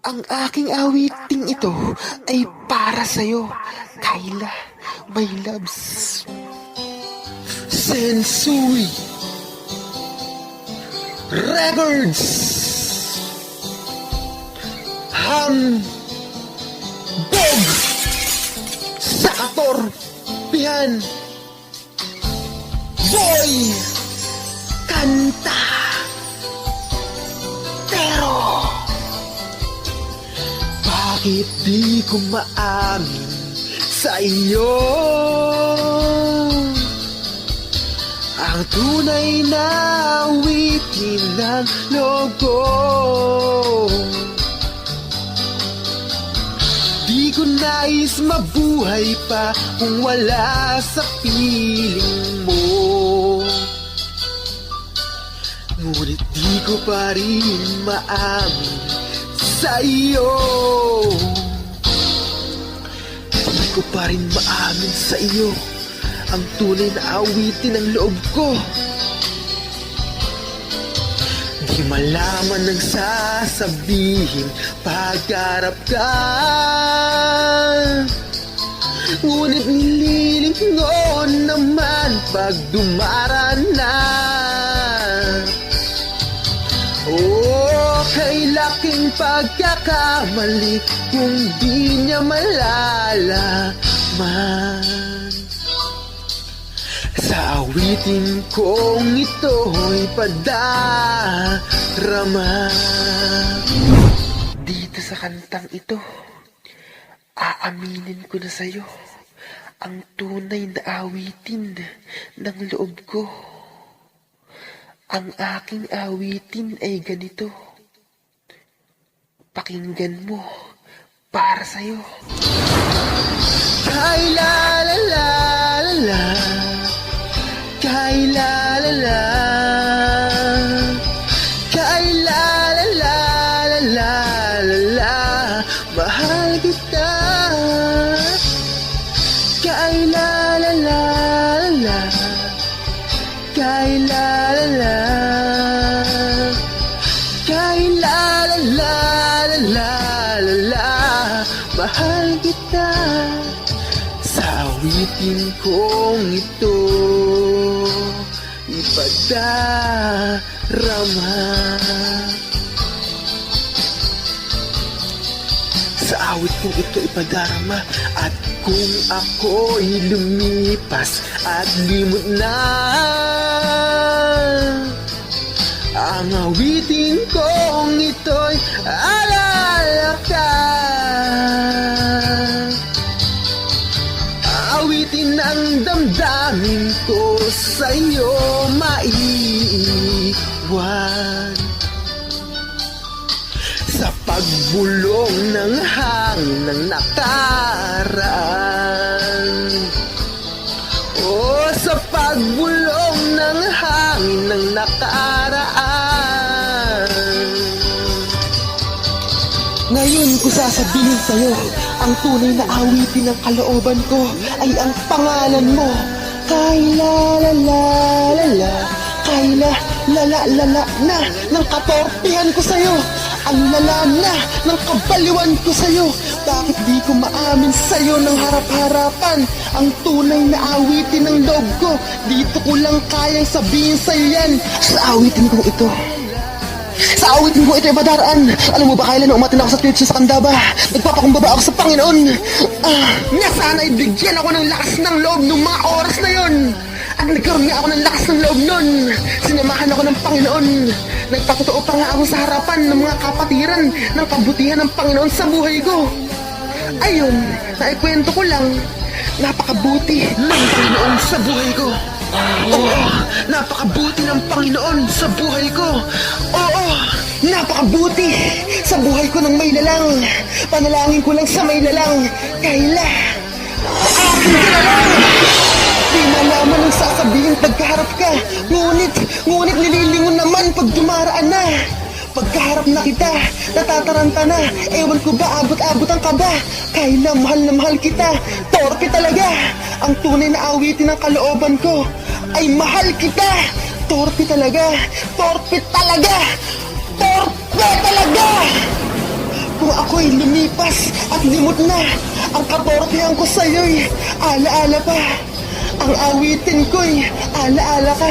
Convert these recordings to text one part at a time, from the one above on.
Ang aking awiting ito ay para sa'yo, Kyla, my loves. Sensui Records Hambog sa katorpihan. Boy Kanta. Pero bakit di ko maamin sa iyo ang tunay na awitin ng loob ko? Di ko nais mabuhay pa kung wala sa piling mo. Ngunit di ko pa rin maamin sa iyo. Di ko pa rin maamin sa iyo ang tunay na awitin ng loob ko. Di malaman ng sasabihin pagharap ka, ngunit nililingon naman pag dumaraan na. Oh, kay laking pagkakamali kung di niya malalaman. Sa awitin kong ito'y padarama. Dito sa kantang ito, aaminin ko na sa'yo ang tunay na awitin ng loob ko. Ang aking awitin ay ganito. Pakinggan mo para sa'yo. Kyla la la la la, Kyla la la, Kyla la la la la la la, mahal kita. Kyla la la la, Kyla la la, Kyla la la la la la, mahal kita. Sa awitin kong ito ipadarama. Sa awit kong ito ipadarama. At kung ako'y lumipas at limot na, ang awitin kong ito'y alala ka. Awitin ang damdamin ko sa'yo maiiwan. Sa pagbulong ng hangin ng nakaraan, oh, sa pagbulong ng hangin ng nakaraan. Ngayon ko sasabihin sa'yo, ang tunay na awitin ng kalooban ko ay ang pangalan mo. Kyla la la la la, Kyla la la la la na ng katorpihan ko sa'yo. Ang lala na ng kabaliwan ko sa'yo. Bakit di ko maamin sa'yo ng harap-harapan ang tunay na awitin ng loob ko? Dito ko lang kayang sabihin sa'yo yan. Sa awitin ko ito, sa awitin ko ito ay badaraan. Alam mo ba, Kyla, nung umatin ako sa church sa Candaba, nagpapakumbaba ako sa Panginoon. Nga sana ay bigyan ako ng lakas ng loob nung mga oras na yon. At nagkaroon nga ako ng lakas ng loob nun. Sinamahan ako ng Panginoon. Nagpatotoo pa nga ako sa harapan ng mga kapatiran ng kabutihan ng Panginoon sa buhay ko. Ayun, naikwento ko lang, napakabuti ng Panginoon sa buhay ko. Oo, napakabuti ng Panginoon sa buhay ko. Oo, napakabuti sa buhay ko ng may lalang. Panalangin ko lang sa may lalang. Kyla, aking kinalang. Di malaman ang sasabihin pagkaharap ka. Ngunit nililingon naman pag dumaraan na. Pagkaharap na kita, natataranta na. Ewan ko ba, abot-abot ang kaba. Kyla, mahal na mahal kita. Torpe talaga. Ang tunay na awitin ng kalooban ko ay mahal kita. Torpe talaga. Torpe talaga. Torpe talaga. Kung ako Lumipas at limot na. Ang katorpehan ko sa'yo'y alaala pa. Ang awitin ko'y alaala ka.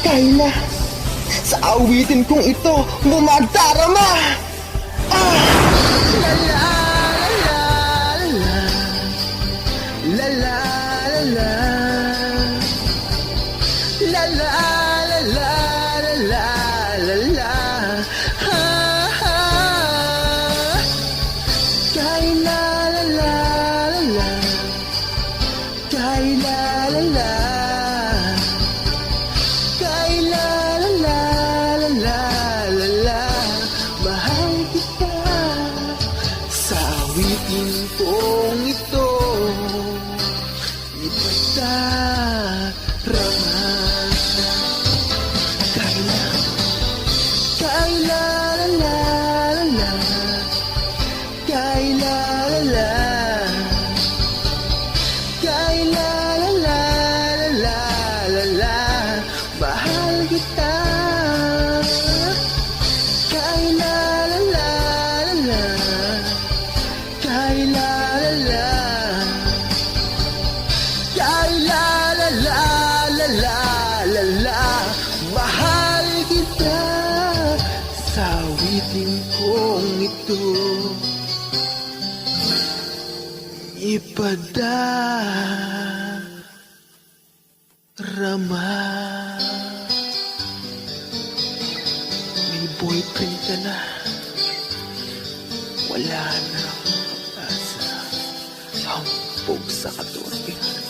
Kayla, sa awitin kong ito, bumadarama. Ah! La la la la la la la la la la la la la la ha ha Kayla la la la la Kayla la la Kayla la la la la la la mahal kita sa awitin kong ito ipadarama. Kayla, Kayla la la la la Kayla la la Kayla la la la la la mahal kita. Kayla la la la Kayla la la Kayla la la la la la la mahal kita sa awitin kong ito ipadarama. May boyfriend ka na, wala na asa, hampog sa katorpehan.